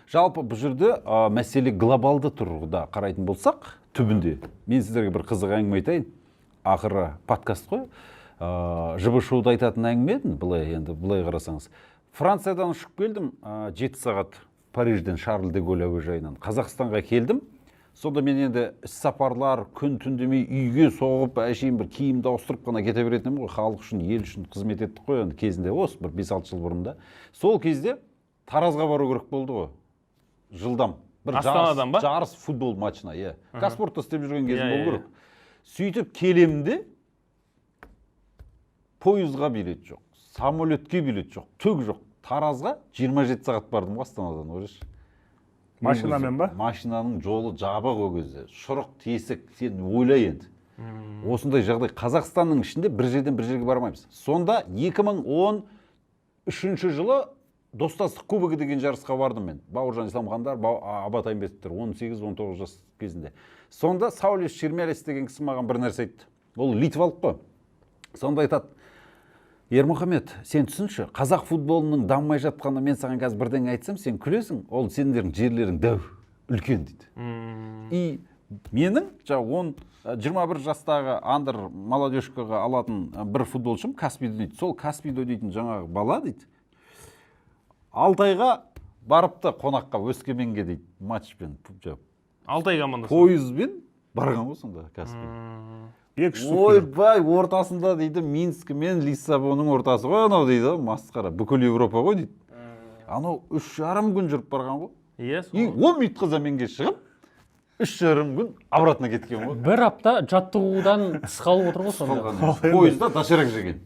Жалпы бұл жерде мәселе глобалды тұрғыда қарайтын болсақ, түбінде. Мен сіздерге бір қызық әңгіме айтайын. Ақыры подкаст қой. ЖБ шоуда айтатын әңгіме едім, былай қарасаңыз. Франциядан ұшып келдім, 7 сағат Парижден Шарль де Голль әуежайынан Қазақстанға келдім. Сонда мен енді іс-сапарлар күн түндемей үйге соғып, әшейін бір киімді ауыстырып қана кете беретінім ғой. Халық үшін, ел үшін қызмет еттік қой, енді кезінде осы бір 5-6 жыл бұрында. Сол кезде Таразға бару керек болды ғой. Жылдам. Бір жарыс футбол матчына, иә. Қазспортта істеп жүрген кезім болу керек. Сөйтіп келемде пойызға билет жоқ, самолетке билет жоқ, түк жоқ. Таразға 27 сағат бардым Астанадан, ойлашы. Машинамен ба? Машинаның жолы жабық ол кезде. Шұрық, тесік, сен ойлай енді. Осындай жағдай Қазақстанның ішінде бір жерден бір жерге бармаймыз. Сонда 2013 жылы Достастық кубогі деген жарысқа бардым мен. Бауыржан Исламхандар, Абат Айымбетовтер 18-19 жас кезінде. Сонда Саулеш Шермялес деген кісі маған бір нәрсе айтты. Ол литвалық қой. Сонда айтады: Ермұхамед, сен түсінші, қазақ футболының дамымай жатқанда мен саған қазір бірдеңе айтсам, сен күлесің, ол сендердің жерлерің дәу, үлкен дейді. И менің 21 жастағы андыр молодежкаға алатын бір футболшым Каспийді дейді. Сол Каспийді дейтін жаңағы бала дейді. Алтайға барыпты қонаққа, Өскеменге дейді, матчпен. Алтай командасы. Пойызбен барған ғой сонда Каспий. Ойбай, ортасында дейді Минск мен Лиссабонның ортасы ғой анау дейді, масқара. Бүкіл Европа ғой дейді. Анау 3,5 күн жүріп барған ғой. Иә, И 10 минутқа заменге шығып, 3,5 күн обратно кеткен ғой. Бір апта жаттығудан тыс қалып отыр ғой сонда. Пойызда доширак жеген.